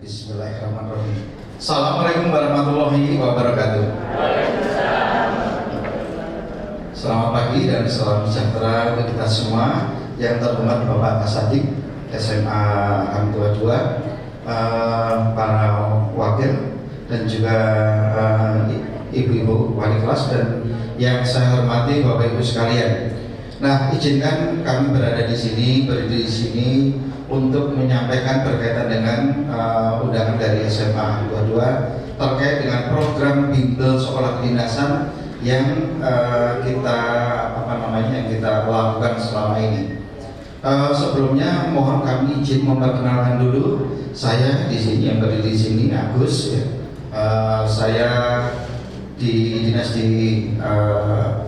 Bismillahirrahmanirrahim. Assalamualaikum warahmatullahi wabarakatuh. Selamat pagi dan salam sejahtera untuk kita semua. Yang terhormat Bapak Kasadik SMA Hang Tua 2, para wakil dan juga ibu-ibu wali kelas dan yang saya hormati Bapak Ibu sekalian. Nah, izinkan kami berada di sini, berdiri di sini untuk menyampaikan berkaitan dengan undangan dari SMA Hang Tua 2 terkait dengan program bimbel sekolah kedinasan yang kita lakukan selama ini. Sebelumnya mohon kami izin memperkenalkan dulu saya di sini yang berdiri di sini Agus. Saya di dinas di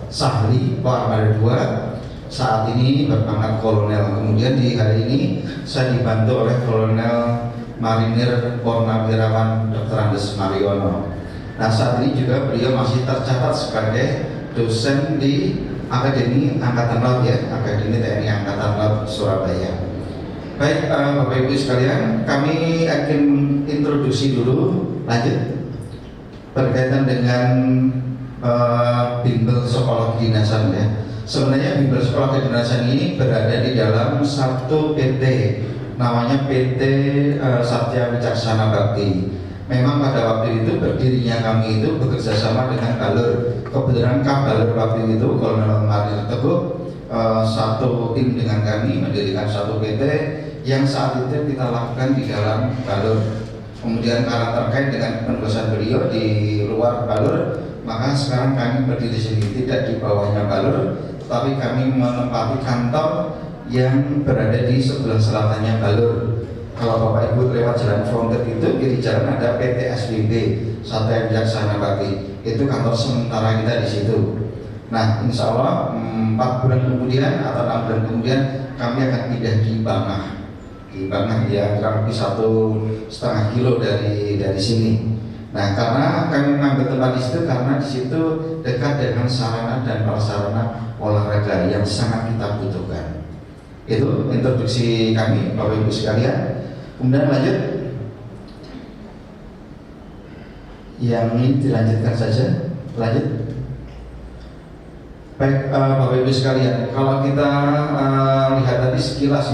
Sahli Pak Armada 2. Saat ini berpangkat kolonel. Kemudian di hari ini saya dibantu oleh Kolonel Marinir Purnawirawan Dr. Andes Mariono. Nah, saat ini juga beliau masih tercatat sebagai dosen di Akademi Angkatan Laut Akademi TNI Angkatan Laut Surabaya. Baik, Bapak Ibu sekalian, kami akan introduksi dulu lanjut berkaitan dengan bimbel sekolah kedinasan Sebenarnya bimbel sekolah kedinasan ini berada di dalam satu PT, namanya PT Satya Wicaksana Bakti. Memang pada waktu itu berdirinya kami itu bekerja sama dengan Balur. Kebetulan Balur waktu itu Kolonel Marinir Teguh satu tim dengan kami mendirikan satu PT yang saat itu kita lakukan di dalam Balur. Kemudian karena terkait dengan penugasan beliau di luar Balur, maka sekarang kami berdiri sendiri tidak di bawahnya Balur, tapi kami menempati kantor yang berada di sebelah selatannya Balur. Kalau Bapak Ibu lewat jalan Frontet itu, kiri jalan ada PT SBB Satya Wicaksana Bakti. Itu kantor sementara kita di situ. Nah, insya Allah 4 bulan kemudian atau 6 bulan kemudian kami akan pindah di Bangah. Di Bangah ya kurang lebih 1,5 kilo dari sini. Nah, karena kami mengambil tempat di situ karena di situ dekat dengan sarana dan prasarana olahraga yang sangat kita butuhkan. Itu introduksi kami, Bapak Ibu sekalian. Kemudian lanjut. Yang ini dilanjutkan saja. Lanjut. Baik, Bapak Ibu sekalian, kalau kita lihat tadi sekilas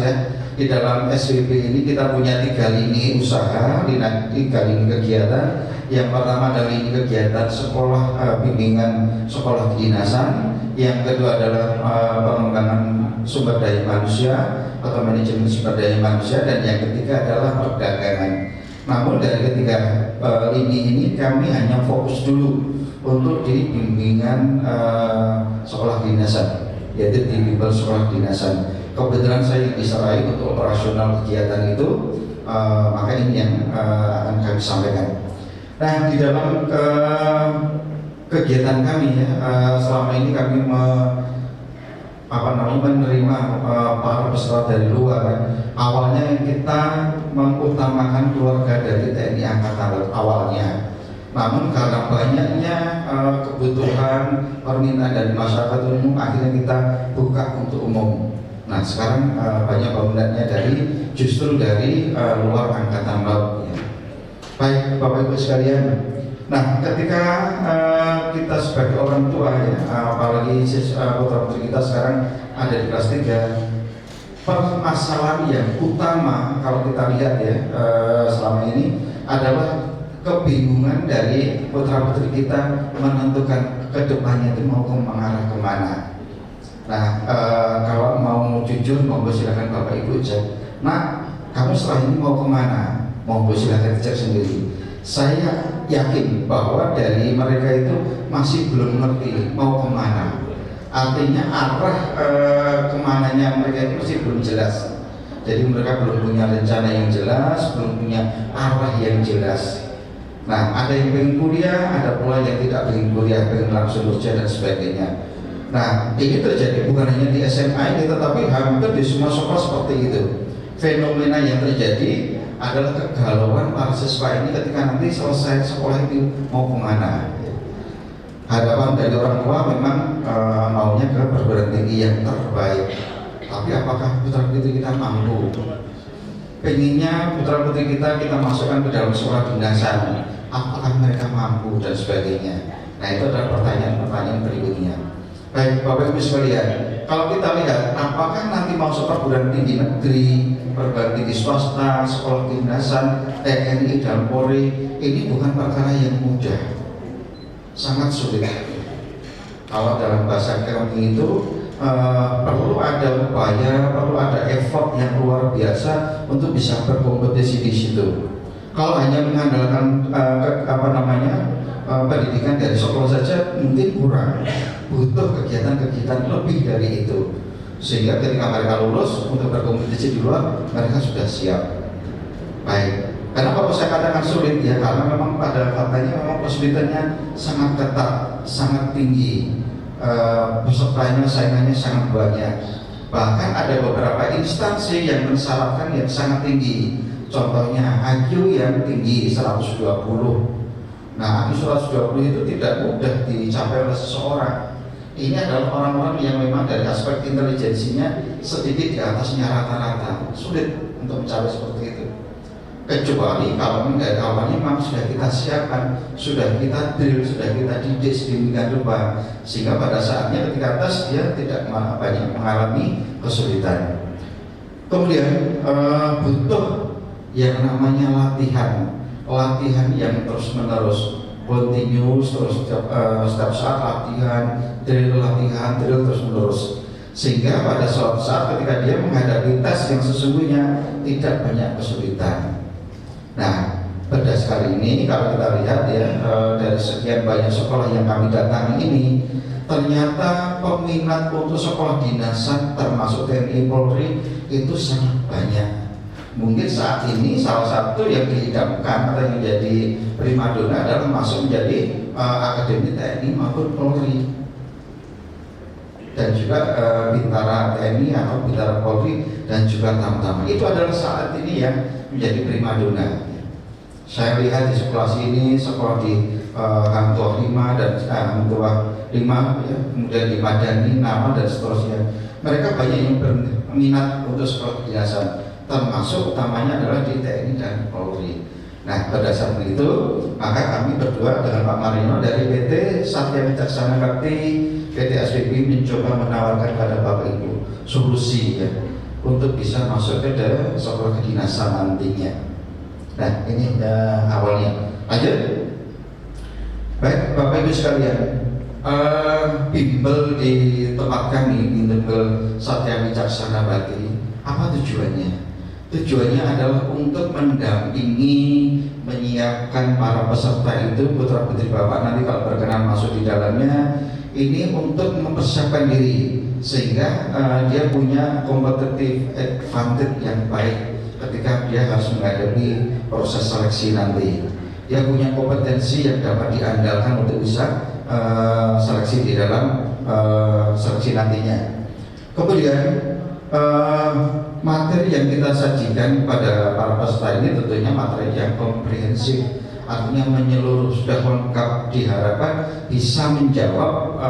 di dalam SWP ini kita punya 3 lini usaha, 3 lini kegiatan. Yang pertama adalah lini kegiatan sekolah bimbingan sekolah kedinasan. Yang kedua adalah pengembangan sumber daya manusia atau manajemen sumber daya manusia, dan yang ketiga adalah perdagangan. Namun dari ketiga lini ini kami hanya fokus dulu untuk di bimbingan sekolah kedinasan, yaitu di bimbel sekolah kedinasan. Kebetulan saya diserai untuk operasional kegiatan itu, maka ini yang akan kami sampaikan. Nah, di dalam kegiatan kami selama ini kami menerima para peserta dari luar. Awalnya kita mengutamakan keluarga dari TNI Angkatan Laut awalnya. Namun karena banyaknya kebutuhan permintaan dari masyarakat umum, akhirnya kita buka untuk umum. Nah, sekarang banyak bangunannya justru dari luar Angkatan Laut. Baik, Bapak Ibu sekalian. Nah, ketika kita sebagai orang tua apalagi putra putri kita sekarang ada di kelas 3, permasalahan yang utama kalau kita lihat selama ini adalah kebingungan dari putra putri kita menentukan kedepannya itu mau mengarah kemana. Nah, kalau mau jujur, monggo silakan Bapak Ibu cek. Nah, kamu setelah ini mau kemana? Monggo silakan cek sendiri. Saya yakin bahwa dari mereka itu masih belum ngerti mau kemana. Artinya arah kemananya mereka itu masih belum jelas. Jadi mereka belum punya rencana yang jelas, belum punya arah yang jelas. Nah, ada yang pengen kuliah, ada pula yang tidak pengen kuliah, pengen langsung kerja dan sebagainya. Nah, ini terjadi bukan hanya di SMA ini, tetapi hampir di semua sekolah seperti itu. Fenomena yang terjadi adalah kegalauan para siswa ini ketika nanti selesai sekolah itu mau kemana. Harapan dari orang tua memang maunya ke perguruan tinggi yang terbaik. Tapi apakah putra putri kita mampu? pengennya putra putri kita masukkan ke dalam sekolah dinasan, apakah mereka mampu dan sebagainya. Nah, itu adalah pertanyaan-pertanyaan berikutnya. Baik Bapak Ibu sekalian, kalau kita lihat apakah nanti masuk perguruan tinggi negeri, perguruan tinggi swasta, sekolah dinasan, TNI dan Polri, ini bukan perkara yang mudah, sangat sulit. Kalau dalam bahasa kami itu perlu ada upaya, perlu ada effort yang luar biasa untuk bisa berkompetisi di situ. Kalau hanya mengandalkan pendidikan dari sekolah saja mungkin kurang, butuh kegiatan-kegiatan lebih dari itu, sehingga ketika mereka lulus untuk berkompetisi di luar mereka sudah siap. Baik, karena kalau saya katakan sulit ya, karena memang pada faktanya memang kesulitannya sangat ketat, sangat tinggi, pesertanya, saingannya sangat banyak. Bahkan ada beberapa instansi yang mensyaratkan yang sangat tinggi. Contohnya IQ yang tinggi 120. Nah, IQ 120 itu tidak mudah dicapai oleh seseorang. Ini adalah orang-orang yang memang dari aspek intelijensinya sedikit di atasnya rata-rata. Sulit untuk mencapai seperti itu. Kecuali kalau dari awalnya memang sudah kita siapkan, sudah kita drill, sudah kita didik sedemikian rupa, sehingga pada saatnya ketika tes dia tidak banyak mengalami kesulitan. Kemudian butuh yang namanya latihan yang terus menerus, continuous, terus setiap saat latihan terus menerus, sehingga pada suatu saat ketika dia menghadapi tes yang sesungguhnya tidak banyak kesulitan. Nah, berdasarkan ini kalau kita lihat ya, dari sekian banyak sekolah yang kami datangi ini, ternyata peminat untuk sekolah dinasan termasuk TNI Polri itu sangat banyak. Mungkin saat ini salah satu yang diidamkan atau yang menjadi primadona adalah masuk menjadi akademi TNI maupun Polri, dan juga Bintara TNI atau Bintara Polri dan juga Tamtama. Itu adalah saat ini yang menjadi primadona. Saya lihat di sekolah sini, sekolah di Hang Tuah 5 dan Hang Tuah 5 ya, kemudian di Madani, Nama dan seterusnya. Mereka banyak yang berminat untuk sekolah kedinasan, termasuk utamanya adalah di TNI dan Polri. Nah, berdasarkan itu, maka kami berdua dengan Pak Marino dari PT Satya Wicaksana Bakti, PT SPB mencoba menawarkan pada Bapak Ibu solusi ya, untuk bisa masuk ke sekolah kedinasan nantinya. Nah, ini awalnya. Lanjut. Baik, Bapak Ibu sekalian, bimbel di tempat kami, bimbel Satya Wicaksana Bakti, apa tujuannya? Tujuannya adalah untuk mendampingi, menyiapkan para peserta itu, putra putri Bapak nanti kalau berkenan masuk di dalamnya, ini untuk mempersiapkan diri sehingga dia punya competitive advantage yang baik ketika dia harus menghadapi proses seleksi nanti. Dia punya kompetensi yang dapat diandalkan untuk bisa seleksi di dalam seleksi nantinya. Kemudian materi yang kita sajikan pada para peserta ini tentunya materi yang komprehensif, artinya menyeluruh, sudah lengkap, diharapkan bisa menjawab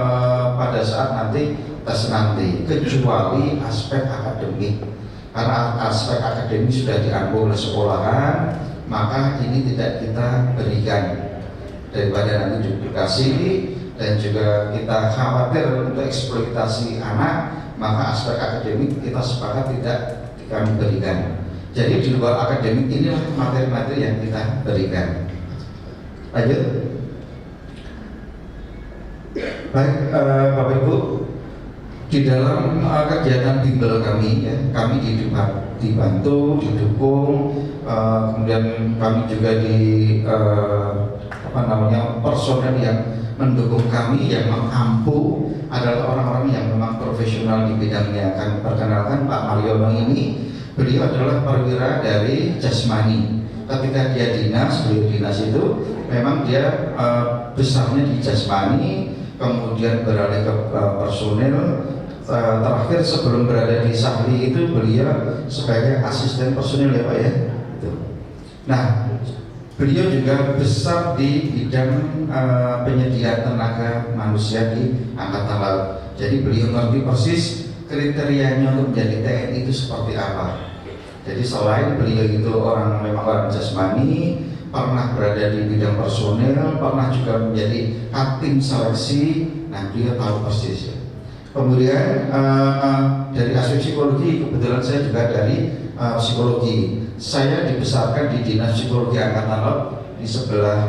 pada saat nanti tes nanti, kecuali aspek akademik. Karena aspek akademik sudah diambil oleh sekolahan, maka ini tidak kita berikan, daripada nanti duplikasi dan juga kita khawatir untuk eksploitasi anak, maka aspek akademik kita sepakat tidak kami berikan. Jadi di luar akademik inilah materi-materi yang kita berikan. Lanjut. Baik, Bapak Ibu, di dalam kegiatan bimbel kami ya, kami dibantu, didukung, kemudian kami juga personel yang mendukung kami, yang mengampu adalah orang-orang yang memang profesional di bidangnya. Kami perkenalkan Pak Mariono ini, beliau adalah perwira dari Jasmani. Ketika dia beliau dinas itu memang dia besarnya di Jasmani, kemudian beralih ke personel. Terakhir sebelum berada di Sahli itu beliau sebagai asisten personel ya Pak ya. Nah, beliau juga besar di bidang penyediaan tenaga manusia di Angkatan Laut. Jadi beliau ngerti persis kriterianya untuk menjadi TNI itu seperti apa. Jadi selain beliau itu memang orang jasmani, pernah berada di bidang personel, pernah juga menjadi tim seleksi. Nah, dia tahu persis ya. Kemudian dari aspek psikologi, kebetulan saya juga dari psikologi. Saya dibesarkan di Dinas Psikologi Angkatan Laut di sebelah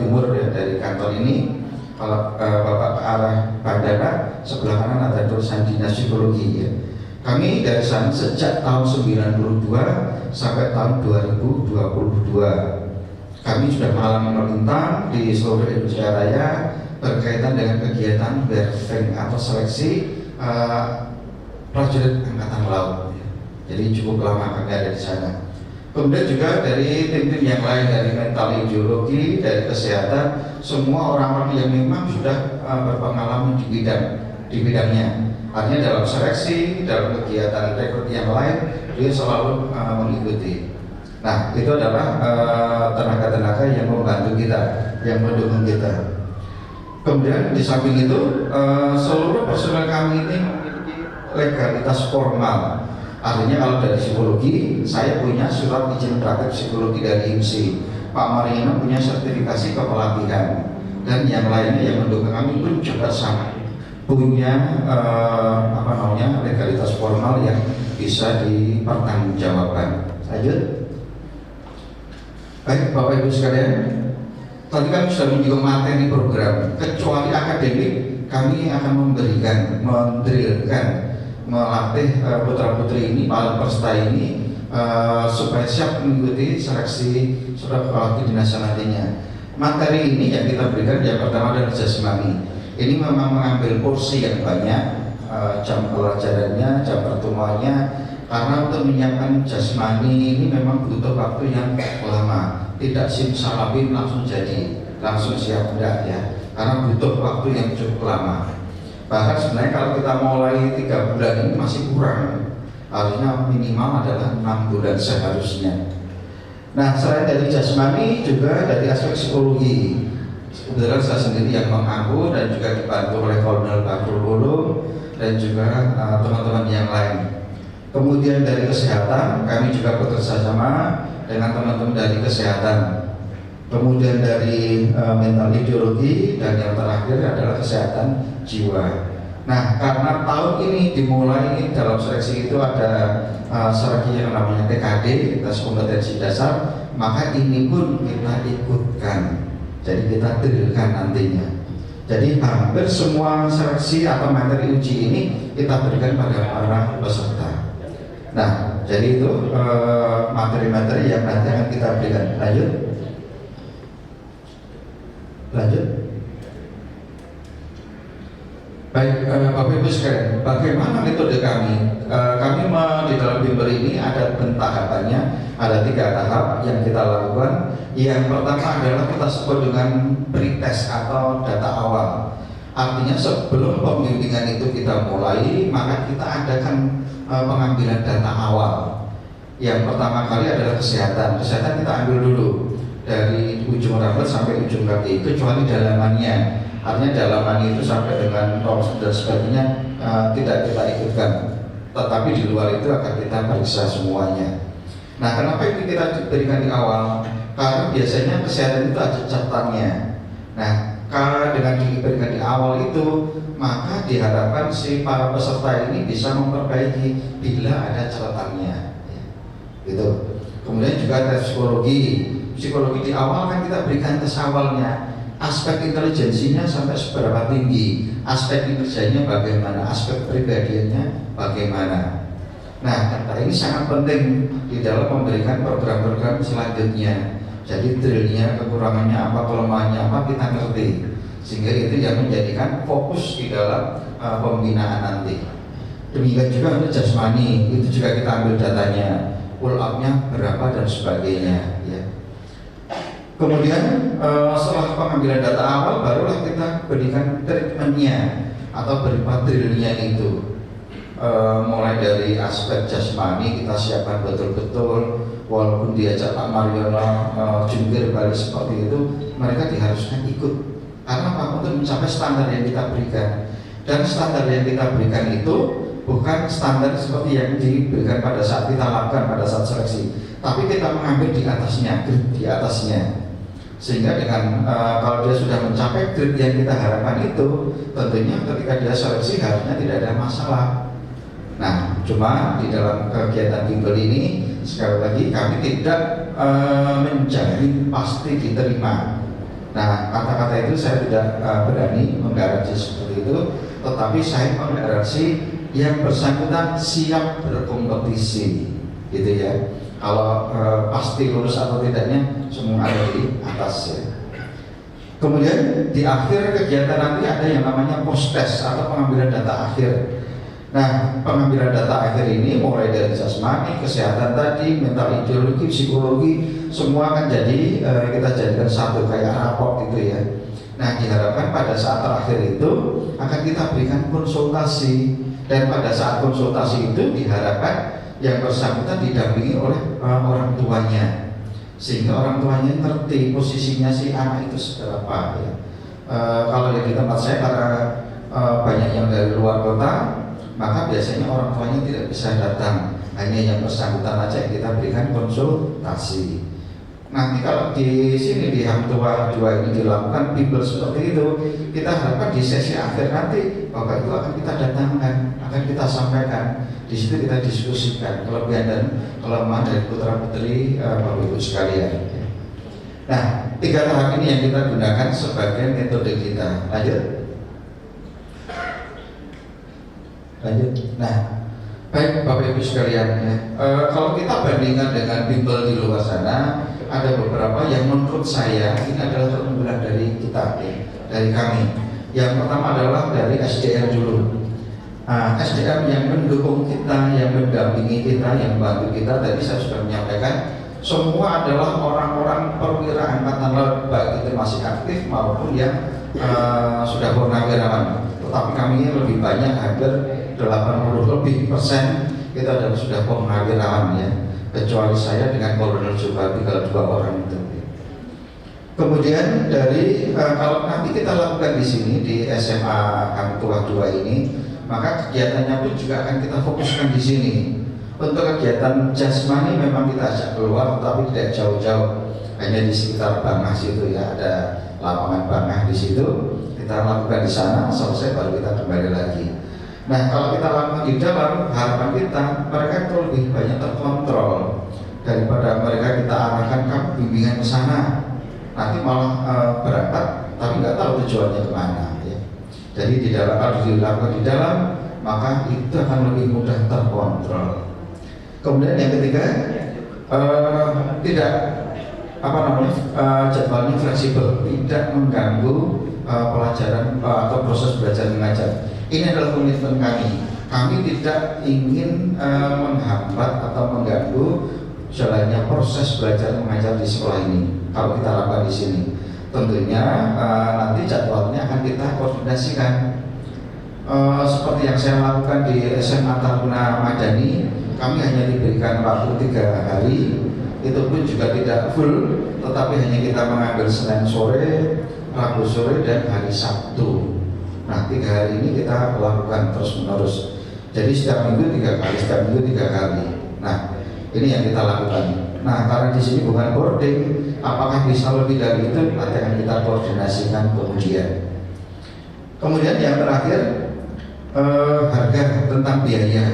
timur ya, dari kantor ini. Kalau Bapak ke arah bandara, sebelah kanan ada tulisan Dinas Psikologi ya. Kami dari sana sejak tahun 92 sampai tahun 2022. Kami sudah mengalami melintang di seluruh Indonesia Raya berkaitan dengan kegiatan berfeng atau seleksi prajurit Angkatan Laut. Jadi cukup lama kami ada di sana. Kemudian juga dari tim-tim yang lain, dari mental ideologi, dari kesehatan, semua orang-orang yang memang sudah berpengalaman di bidangnya. Artinya dalam seleksi, dalam kegiatan rekrut yang lain, dia selalu mengikuti. Nah, itu adalah tenaga-tenaga yang membantu kita, yang mendukung kita. Kemudian di samping itu, seluruh personel kami ini memiliki legalitas formal. Artinya kalau dari psikologi, saya punya surat izin praktek psikologi dari IMSI. Pak Marino punya sertifikasi kepelatihan, dan yang lainnya yang mendukung kami pun juga sama, punya legalitas formal yang bisa dipertanggungjawabkan. Lanjut. Baik Bapak Ibu sekalian, tadi kami sudah menyinggung materi program. Kecuali akademik, kami akan memberikan, mendrilkan, melatih putra-putri ini, para peserta ini supaya siap mengikuti seleksi surat pelatih dinas nantinya. Materi ini yang kita berikan yang pertama adalah jasmani. Ini memang mengambil porsi yang banyak, jam pelajarannya, jam pertemuannya. Karena untuk menyiapkan jasmani ini memang butuh waktu yang lama, tidak simsalabim langsung jadi, langsung siap enggak ya, karena butuh waktu yang cukup lama. Bahkan sebenarnya kalau kita mulai 3 bulan ini masih kurang, artinya minimal adalah 6 bulan seharusnya. Nah, selain dari jasmani juga dari aspek psikologi. Kebetulan saya sendiri yang mengaku dan juga dibantu oleh Kolonel Bahrul Ulum dan juga teman-teman yang lain. Kemudian dari kesehatan, kami juga bekerja sama dengan teman-teman dari kesehatan. Kemudian dari mental ideologi, dan yang terakhir adalah kesehatan jiwa. Nah, karena tahun ini dimulai dalam seleksi itu ada seleksi yang namanya TKD, tes kompetensi dasar, maka ini pun kita ikutkan. Jadi kita drillkan nantinya. Jadi hampir semua seleksi atau materi uji ini kita berikan pada para peserta. Nah, jadi itu materi-materi yang nanti akan kita berikan. Lanjut. Baik, Bapak Ibu sekalian, bagaimana metode kami? Kami di dalam bimbel ini ada tahapannya, ada 3 tahap yang kita lakukan. Yang pertama adalah kita sebut dengan pretest atau data awal. Artinya sebelum pembimbingan itu kita mulai, maka kita adakan pengambilan data awal. Yang pertama kali adalah kesehatan. Kesehatan kita ambil dulu dari ujung rambut sampai ujung kaki, kecuali dalamannya. Artinya dalaman itu sampai dengan toms dan sebagainya tidak kita ikutkan. Tetapi di luar itu akan kita periksa semuanya. Nah, kenapa ini kita berikan di awal? Karena biasanya kesehatan itu ada catatannya. Nah, kalau dengan diberikan di awal itu, maka diharapkan si para peserta ini bisa memperbaiki bila ada catatannya. Gitu. Kemudian juga tes psikologi. Psikologi di awal kan kita berikan tes awalnya. Aspek intelijensinya sampai seberapa tinggi, aspek kinerjanya bagaimana, aspek pribadiannya bagaimana. Nah, ini sangat penting di dalam memberikan program-program selanjutnya. Jadi drillnya, kekurangannya apa, kelemahannya apa, kita ngerti. Sehingga itu yang menjadikan fokus di dalam pembinaan nanti. Demikian juga untuk jasmani, itu juga kita ambil datanya, pull up-nya berapa dan sebagainya. Ya. Kemudian setelah pengambilan data awal, barulah kita berikan treatmentnya atau berupa drillnya itu. Mulai dari aspek jasmani kita siapkan betul-betul. Walaupun diajak Pak Mariono jungkir balik seperti itu, mereka diharuskan ikut. Karena apa? Untuk mencapai standar yang kita berikan. Dan standar yang kita berikan itu bukan standar seperti yang diberikan pada saat kita lakukan pada saat seleksi, tapi kita mengambil di atasnya, grade di atasnya. Sehingga dengan kalau dia sudah mencapai grade yang kita harapkan itu, tentunya ketika dia seleksi harusnya tidak ada masalah. Nah, cuma di dalam kegiatan bimbel ini sekali lagi kami tidak menjamin pasti diterima. Nah, kata-kata itu saya tidak berani menggaransi seperti itu, tetapi saya menggaransi yang bersangkutan siap berkompetisi, gitu ya. Kalau pasti lulus atau tidaknya semua ada di atas ya. Kemudian di akhir kegiatan nanti ada yang namanya post test atau pengambilan data akhir. Nah, pengambilan data akhir ini mulai dari jasmani, kesehatan tadi, mental, ideologi, psikologi, semua akan jadi kita jadikan satu kayak raport gitu ya. Nah, diharapkan pada saat terakhir itu akan kita berikan konsultasi, dan pada saat konsultasi itu diharapkan yang bersangkutan didampingi oleh orang tuanya, sehingga orang tuanya ngerti posisinya si anak itu seberapa ya. Kalau di tempat saya karena banyak yang dari luar kota, maka biasanya orang tuanya tidak bisa datang, hanya yang bersangkutan aja yang kita berikan konsultasi. Nanti kalau di sini di Hang Tua 2 ini dilakukan bimbel seperti itu, kita harapkan di sesi akhir nanti Bapak Ibu akan kita datangkan, akan kita sampaikan. Di situ kita diskusikan kelebihan dan kelemahan dari putra putri Bapak Ibu sekalian. Nah, 3 tahap ini yang kita gunakan sebagai metode kita. Lanjut. Nah, baik Bapak Ibu sekalian ya. Kalau kita bandingkan dengan bimbel di luar sana, ada beberapa yang menurut saya ini adalah terunggulan dari kita ya, dari kami. Yang pertama adalah dari SDM dulu. SDM yang mendukung kita, yang mendampingi kita, yang membantu kita, tadi saya sudah menyampaikan, semua adalah orang-orang perwira angkatan laut, baik itu masih aktif maupun yang sudah purnawirawan. Tetapi kami lebih banyak, hampir 80 lebih persen kita adalah sudah purnawirawan ya, kecuali saya dengan Kolonel Jubati, kalau 2 orang itu. Kemudian dari kalau nanti kita lakukan di sini di SMA Hang Tua 2 ini, maka kegiatannya pun juga akan kita fokuskan di sini. Untuk kegiatan jasmani memang kita ajak keluar, tapi tidak jauh-jauh, hanya di sekitar Bangah situ ya, ada lapangan Bangah di situ. Kita lakukan di sana, selesai baru kita kembali lagi. Nah, kalau kita lakukan di dalam, harapan kita mereka itu lebih banyak terkontrol daripada mereka kita arahkan kamu bimbingan ke sana, nanti malah berangkat tapi nggak tahu tujuannya kemana. Jadi di dalam, kalau dilakukan di dalam, maka itu akan lebih mudah terkontrol. Kemudian yang ketiga, tidak jadwalnya fleksibel, tidak mengganggu pelajaran atau proses belajar mengajar. Ini adalah komitmen kami. Kami tidak ingin menghambat atau mengganggu jalannya proses belajar mengajar di sekolah ini. Kalau kita lakukan di sini, tentunya nanti jadwalnya akan kita koordinasikan. Seperti yang saya lakukan di SMA Taruna Madani, kami hanya diberikan waktu 3 hari, itu pun juga tidak full, tetapi hanya kita mengambil Senin sore, Rabu sore, dan hari Sabtu. Nah, 3 hari ini kita lakukan terus menerus. Jadi setiap minggu 3 kali, setiap minggu 3 kali. Nah, ini yang kita lakukan. Nah, karena di sini bukan boarding, apakah bisa lebih dari itu? Nanti akan kita koordinasikan kemudian. Kemudian yang terakhir, harga tentang biaya.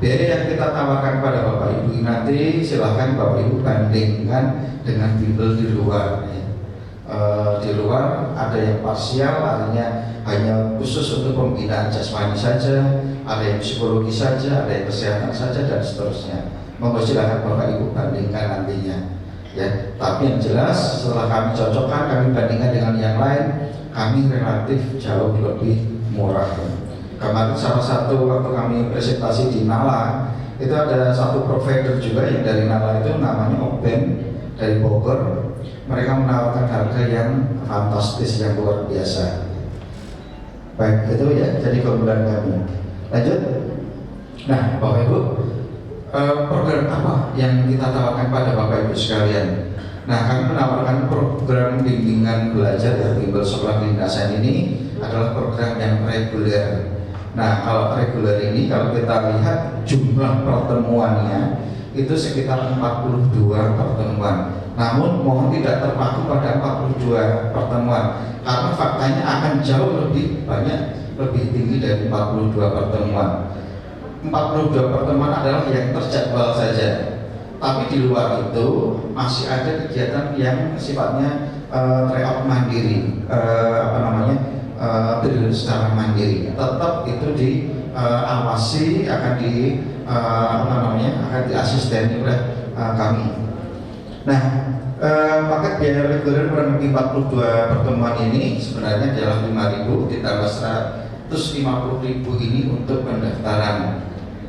Biaya yang kita tawarkan pada Bapak Ibu nanti silahkan Bapak Ibu bandingkan dengan bimbel di luar. Di luar ada yang parsial, artinya hanya khusus untuk pembinaan jasmani saja, ada yang psikologi saja, ada yang kesehatan saja, dan seterusnya. Silakan Bapak Ibu bandingkan nantinya ya. Tapi yang jelas setelah kami cocokkan, kami bandingkan dengan yang lain, kami relatif jauh lebih murah. Kemarin salah satu waktu kami presentasi di Nala, itu ada satu provider juga yang dari Nala, itu namanya Open dari Bogor. Mereka menawarkan harga yang fantastis, yang luar biasa. Baik, itu ya jadi keunggulan kami. Lanjut. Nah, Bapak Ibu, program apa yang kita tawarkan pada Bapak Ibu sekalian? Nah, kami menawarkan program bimbingan belajar ya, bimbel sekolah kedinasan ini adalah program yang reguler. Nah, kalau reguler ini kalau kita lihat jumlah pertemuannya itu sekitar 42 pertemuan. Namun mohon tidak terpaku pada 42 pertemuan karena faktanya akan jauh lebih banyak, lebih tinggi dari 42 pertemuan. 42 pertemuan adalah yang terjadwal saja. Tapi di luar itu masih ada kegiatan yang sifatnya tryout mandiri, drill secara mandiri. Tetap itu diawasi, akan akan diasisteni oleh kami. Nah, paket biaya reguler kurang lebih 42 pertemuan ini sebenarnya adalah 5.000 ditambah 150.000 ini untuk pendaftaran.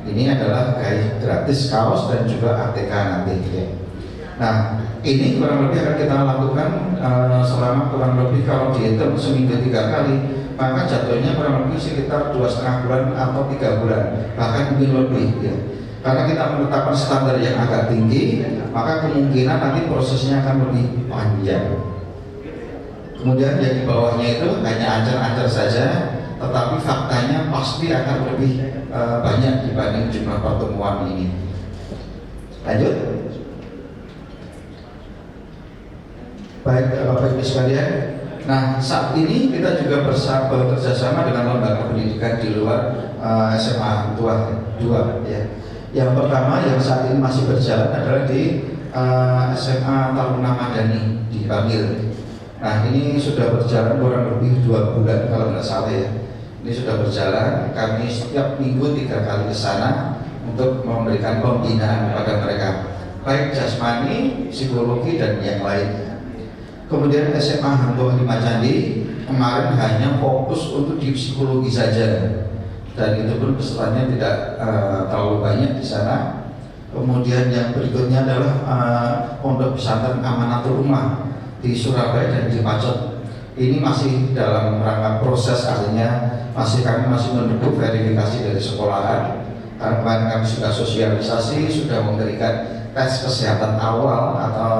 Ini adalah gratis kaos dan juga ATK nanti ya. Nah, ini kurang lebih akan kita lakukan selama kurang lebih kalau dihitung seminggu 3 kali, maka jatuhnya kurang lebih sekitar 2,5 bulan atau 3 bulan, bahkan mungkin lebih ya. Karena kita menetapkan standar yang agak tinggi, maka kemungkinan nanti prosesnya akan lebih panjang. Kemudian yang di bawahnya itu hanya ancar-ancar saja, tetapi faktanya pasti akan lebih banyak dibanding jumlah pertemuan ini. Lanjut. Baik Bapak Ibu sekalian. Nah, saat ini kita juga bekerja sama dengan lembaga pendidikan di luar SMA 2 ya. Yang pertama yang saat ini masih berjalan adalah di SMA Taruna Madani di Bangil. Nah, ini sudah berjalan kurang lebih 2 bulan kalau nggak salah ya. Ini sudah berjalan, kami setiap minggu 3 kali ke sana untuk memberikan pembinaan kepada mereka, baik jasmani, psikologi, dan yang lainnya. Kemudian SMA Hanto Lima Candi kemarin hanya fokus untuk di psikologi saja, dan itu pun pesertanya tidak terlalu banyak di sana. Kemudian yang berikutnya adalah Pondok Pesantren Amanatul Ummah di Surabaya dan di Pacet. Ini masih dalam rangka proses, artinya kami masih menunggu verifikasi dari sekolahan. Karena kemarin kami sudah sosialisasi, sudah memberikan tes kesehatan awal atau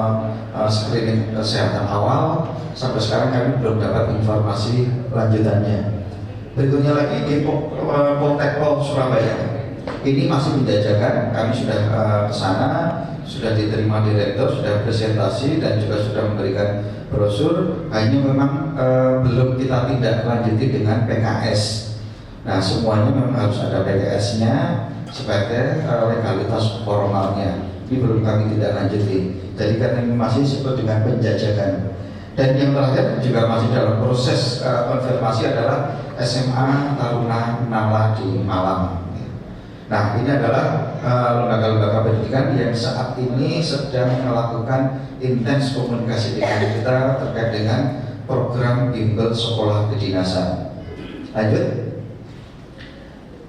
screening kesehatan awal. Sampai sekarang kami belum dapat informasi lanjutannya. Berikutnya lagi di Poltekpol Surabaya. Ini masih menjajakan, kami sudah ke sana, sudah diterima direktur, sudah presentasi dan juga sudah memberikan brosur. Hanya memang belum kita tindak lanjuti dengan PKS. Nah, semuanya memang harus ada PKS-nya sebagai legalitas formalnya. Ini belum kami tidak lanjuti. Jadi karena ini masih disebut dengan penjajakan. Dan yang terakhir juga masih dalam proses konfirmasi adalah SMA Taruna Nala di Malang. Nah, ini adalah lembaga-lembaga pendidikan yang saat ini sedang melakukan intens komunikasi dengan kita terkait dengan program bimbel sekolah kedinasan. Lanjut.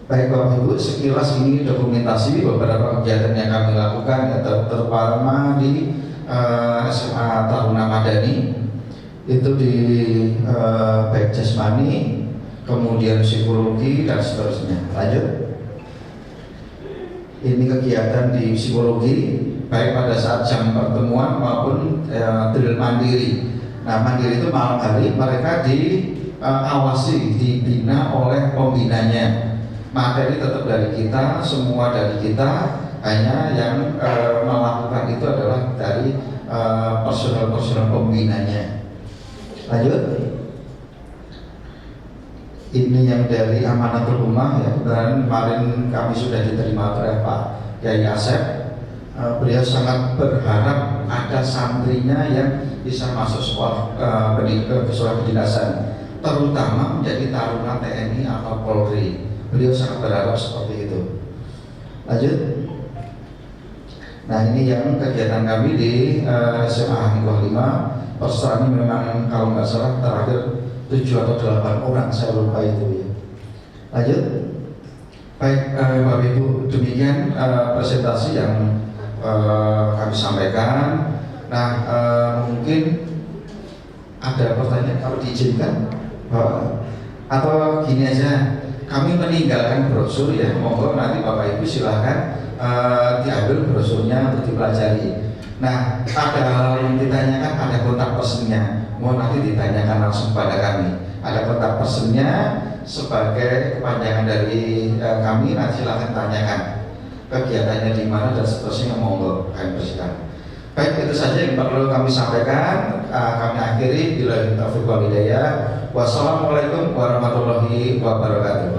Baik Bapak Ibu, sekilas ini dokumentasi beberapa kegiatan yang kami lakukan, terutama di SMA Taruna Madani, itu di baik jasmani, kemudian psikologi dan seterusnya. Lanjut. Ini kegiatan di psikologi baik pada saat jam pertemuan maupun drill mandiri. Nah, mandiri itu malam hari mereka diawasi, dibina oleh pembinanya. Materi tetap dari kita, semua dari kita, hanya yang melakukan itu adalah dari personel-personel pembinanya. Lanjut. Ini yang dari Amanatul Ummah ya, dan kemarin kami sudah diterima oleh Pak Yai Asep. Beliau sangat berharap ada santrinya yang bisa masuk sekolah kedinasan, terutama menjadi taruna TNI atau Polri. Beliau sangat berharap seperti itu. Lanjut. Nah, ini yang kegiatan kami di SMA Hangguah 5. Peserta ini memang kalau nggak salah terakhir 7 atau 8 orang, saya lupa itu ya. Lanjut. Baik Bapak Ibu, demikian presentasi yang kami sampaikan. Nah, mungkin ada pertanyaan kalau diizinkan, atau gini aja, kami meninggalkan brosur ya, monggo nanti Bapak Ibu silahkan diambil brosurnya untuk dipelajari. Nah, ada hal yang ditanyakan, ada kontak personnya. Mohon nanti ditanyakan langsung pada kami. Ada kontak personnya sebagai kepanjangan dari kami. Nanti silahkan tanyakan kegiatannya di mana dan seterusnya, monggo kami bersihkan. Baik, itu saja yang perlu kami sampaikan. Kami akhiri. Bila taufiq wal hidayah. Wassalamualaikum warahmatullahi wabarakatuh.